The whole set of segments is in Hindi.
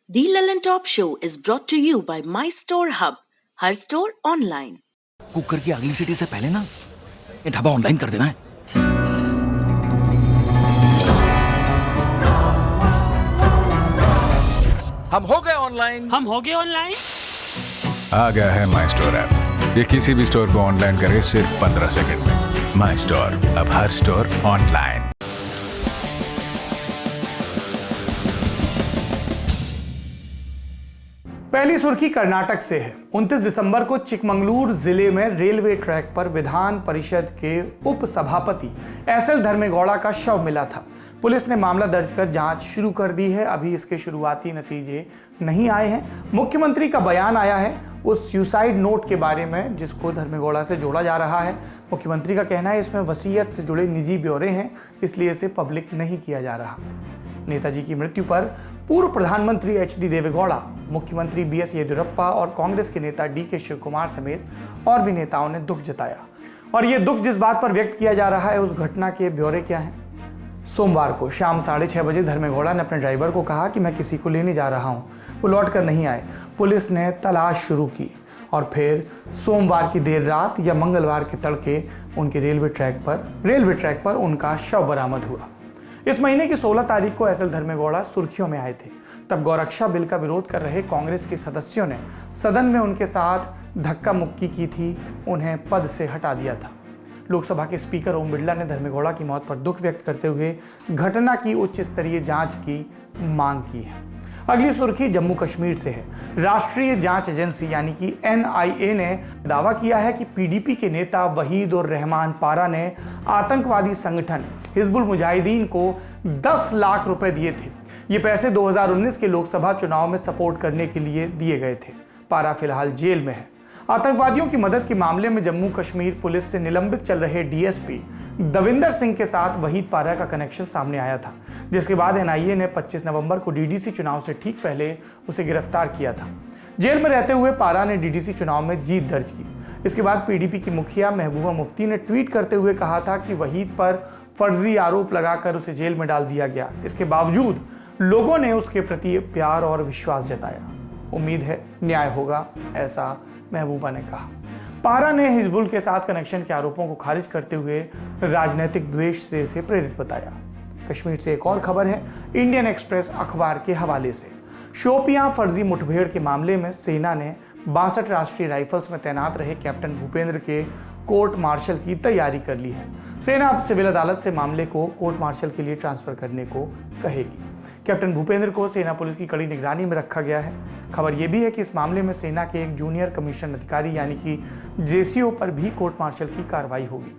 The Lellan Top Show is brought to you by My Store Hub, her store online. Cooker की अगली सीटी से पहले ना ये ढाबा ऑनलाइन कर देना है। हम हो गए ऑनलाइन। आ गया है माई स्टोर ऐप। ये किसी भी स्टोर को ऑनलाइन करे सिर्फ 15 सेकंड में। माई स्टोर, अब हर स्टोर ऑनलाइन। पहली सुर्खी कर्नाटक से है। 29 दिसंबर को चिकमंगलूर जिले में रेलवे ट्रैक पर विधान परिषद के उप सभापति एसएल धर्मेगौड़ा का शव मिला था। पुलिस ने मामला दर्ज कर जांच शुरू कर दी है। अभी इसके शुरुआती नतीजे नहीं आए हैं। मुख्यमंत्री का बयान आया है उस सुसाइड नोट के बारे में जिसको धर्मेगौड़ा से जोड़ा जा रहा है। मुख्यमंत्री का कहना है इसमें वसीयत से जुड़े निजी ब्यौरे हैं, इसलिए इसे पब्लिक नहीं किया जा रहा। नेताजी की मृत्यु पर पूर्व प्रधानमंत्री एचडी देवेगौड़ा, मुख्यमंत्री बीएस येदियुरप्पा और कांग्रेस के नेता डीके शिवकुमार समेत और भी नेताओं ने दुख जताया। और ये दुख जिस बात पर व्यक्त किया जा रहा है उस घटना के ब्यौरे क्या हैं? सोमवार को शाम 6:30 बजे धर्मेगौड़ा ने अपने ड्राइवर को कहा कि मैं किसी को लेने जा रहा हूं। वो लौट कर नहीं आए। पुलिस ने तलाश शुरू की और फिर सोमवार की देर रात या मंगलवार के तड़के उनके रेलवे ट्रैक पर उनका शव बरामद हुआ। इस महीने की 16 तारीख को एसएल धर्मेगौड़ा सुर्खियों में आए थे। तब गौरक्षा बिल का विरोध कर रहे कांग्रेस के सदस्यों ने सदन में उनके साथ धक्का मुक्की की थी, उन्हें पद से हटा दिया था। लोकसभा के स्पीकर ओम बिरला ने धर्मेगौड़ा की मौत पर दुख व्यक्त करते हुए घटना की उच्च स्तरीय जांच की मांग की है। अगली सुर्खी जम्मू कश्मीर से है। राष्ट्रीय जांच एजेंसी यानी कि एनआईए ने दावा किया है कि पीडीपी के नेता वहीद उर रहमान पारा ने आतंकवादी संगठन हिजबुल मुजाहिदीन को 10 लाख रुपए दिए थे। ये पैसे 2019 के लोकसभा चुनाव में सपोर्ट करने के लिए दिए गए थे। पारा फिलहाल जेल में है। आतंकवादियों की मदद के मामले में जम्मू कश्मीर पुलिस से निलंबित चल रहे डीएसपी दविंदर सिंह के साथ वहीद पारा का कनेक्शन सामने आया था, जिसके बाद एनआईए ने 25 नवंबर को डीडीसी चुनाव से ठीक पहले उसे गिरफ्तार किया था। जेल में रहते हुए पारा ने डीडीसी चुनाव में जीत दर्ज की। इसके बाद पीडीपी की मुखिया महबूबा मुफ्ती ने ट्वीट करते हुए कहा था कि वहीद पर फर्जी आरोप लगाकर उसे जेल में डाल दिया गया। इसके बावजूद लोगों ने उसके प्रति प्यार और विश्वास जताया। उम्मीद है न्याय होगा, ऐसा महबूबा ने कहा। पारा ने हिजबुल के साथ कनेक्शन के आरोपों को खारिज करते हुए राजनीतिक द्वेष से इसे प्रेरित बताया। कश्मीर से एक और खबर है इंडियन एक्सप्रेस अखबार के हवाले से। शोपियां फर्जी मुठभेड़ के मामले में सेना ने 62 राष्ट्रीय राइफल्स में तैनात रहे कैप्टन भूपेंद्र के कोर्ट मार्शल की तैयारी कर ली है। सेना अब सिविल अदालत से मामले को कोर्ट मार्शल के लिए ट्रांसफर करने को कहेगी। कैप्टन भूपेंद्र को सेना पुलिस की कड़ी निगरानी में रखा गया है। खबर यह भी है कि इस मामले में सेना के एक जूनियर कमीशन अधिकारी यानी कि जेसीओ पर भी कोर्ट मार्शल की कार्रवाई होगी।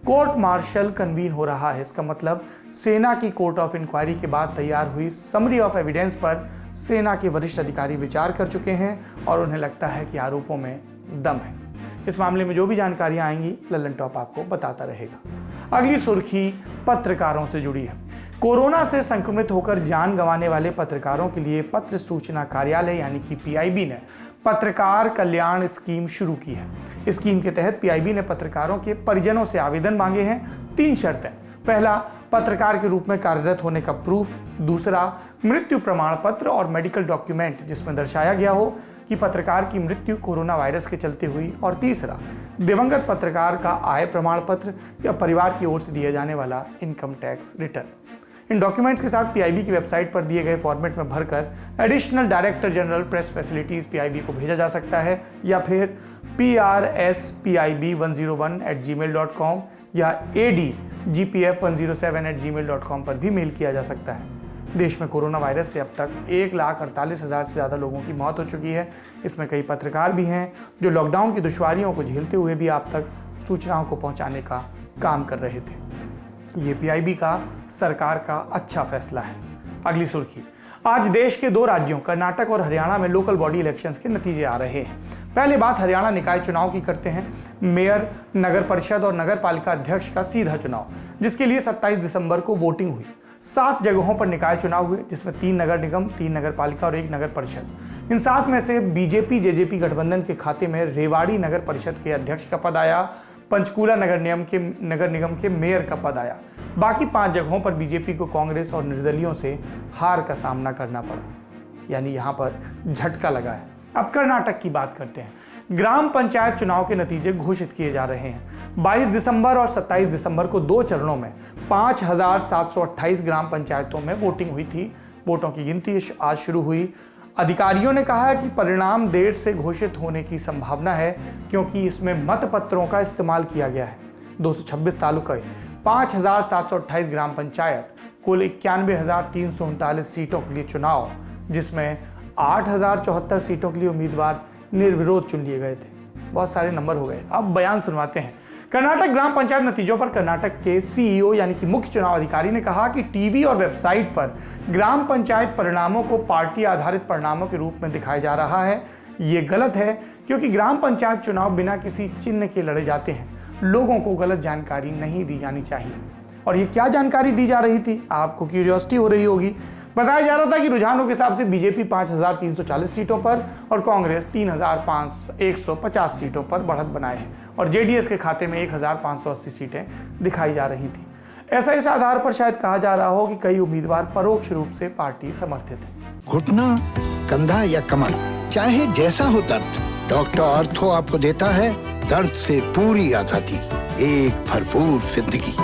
कोर्ट मार्शल कन्वीन हो रहा है। इसका मतलब सेना की कोर्ट ऑफ इंक्वायरी के बाद तैयार हुई समरी ऑफ एविडेंस पर सेना के वरिष्ठ अधिकारी विचार कर चुके हैं और उन्हें लगता है कि आरोपों में दम है। इस मामले में जो भी जानकारियां आएंगी लल्लन टॉप आपको बताता रहेगा। अगली सुर्खी पत्रकारों से जुड़ी है। कोरोना से संक्रमित होकर जान गंवाने वाले पत्रकारों के लिए पत्र सूचना कार्यालय यानी कि पीआईबी ने पत्रकार कल्याण स्कीम शुरू की है। इस स्कीम के तहत पीआईबी ने पत्रकारों के परिजनों से आवेदन मांगे हैं। 3 शर्तें। पहला, पत्रकार के रूप में कार्यरत होने का प्रूफ। दूसरा, मृत्यु प्रमाण पत्र और मेडिकल डॉक्यूमेंट जिसमें दर्शाया गया हो कि पत्रकार की मृत्यु कोरोना वायरस के चलते हुई। और तीसरा, दिवंगत पत्रकार का आय प्रमाण पत्र या परिवार की ओर से दिया जाने वाला इनकम टैक्स रिटर्न। इन डॉक्यूमेंट्स के साथ पीआईबी की वेबसाइट पर दिए गए फॉर्मेट में भरकर additional director general press facilities PIB को भेजा जा सकता है या फिर prspib101@gmail.com या adgpf107@gmail.com पर भी मेल किया जा सकता है। देश में कोरोना वायरस से अब तक 1,48,000 से ज़्यादा लोगों की मौत हो चुकी है। इसमें कई पत्रकार भी हैं जो लॉकडाउन की दुश्वारियों को झेलते हुए भी आप तक सूचनाओं को पहुंचाने का काम कर रहे थे। ये पीआईबी का सरकार का अच्छा फैसला है। अगली सुर्खी, आज देश के 2 राज्यों कर्नाटक और हरियाणा में लोकल बॉडी इलेक्शंस के नतीजे आ रहे हैं। पहले बात हरियाणा निकाय चुनाव की करते हैं। मेयर, नगर परिषद और नगर पालिका अध्यक्ष का सीधा चुनाव, जिसके लिए 27 दिसंबर को वोटिंग हुई। 7 जगहों पर निकाय चुनाव हुए, जिसमें 3 नगर निगम, 3 नगर पालिका और 1 नगर परिषद। इन 7 में से बीजेपी जेजेपी गठबंधन के खाते में रेवाड़ी नगर परिषद के अध्यक्ष का पद आया। पंचकूला नगर निगम के मेयर का पद आया। बाकी 5 जगहों पर बीजेपी को कांग्रेस और निर्दलियों से हार का सामना करना पड़ा। यानी यहाँ पर झटका लगा है। अब कर्नाटक की बात करते हैं। ग्राम पंचायत चुनाव के नतीजे घोषित किए जा रहे हैं। 22 दिसंबर और 27 दिसंबर को 2 चरणों में 5,728 ग्राम पंचायतों में वोटिंग हुई थी। वोटों की गिनती आज शुरू हुई। अधिकारियों ने कहा है कि परिणाम देर से घोषित होने की संभावना है, क्योंकि इसमें मतपत्रों का इस्तेमाल किया गया है। 226 तालुके, 5,728 ग्राम पंचायत, कुल 91,339 सीटों के लिए चुनाव, जिसमें 8,074 सीटों के लिए उम्मीदवार निर्विरोध चुन लिए गए थे। बहुत सारे नंबर हो गए। अब बयान सुनवाते हैं। कर्नाटक ग्राम पंचायत नतीजों पर कर्नाटक के सीईओ यानी कि मुख्य चुनाव अधिकारी ने कहा कि टीवी और वेबसाइट पर ग्राम पंचायत परिणामों को पार्टी आधारित परिणामों के रूप में दिखाया जा रहा है। ये गलत है, क्योंकि ग्राम पंचायत चुनाव बिना किसी चिन्ह के लड़े जाते हैं। लोगों को गलत जानकारी नहीं दी जानी चाहिए। और ये क्या जानकारी दी जा रही थी, आपको क्यूरियोसिटी हो रही होगी। बताया जा रहा था कि रुझानों के हिसाब से बीजेपी 5,340 सीटों पर और कांग्रेस 3,150 सीटों पर बढ़त बनाए हैं, और जेडीएस के खाते में 1,580 सीटें दिखाई जा रही थी। ऐसा इस आधार पर शायद कहा जा रहा हो कि कई उम्मीदवार परोक्ष रूप से पार्टी समर्थित है। घुटना, कंधा या कमर, चाहे जैसा हो दर्द, डॉक्टर ऑर्थो आपको देता है दर्द से पूरी आजादी, एक भरपूर जिंदगी।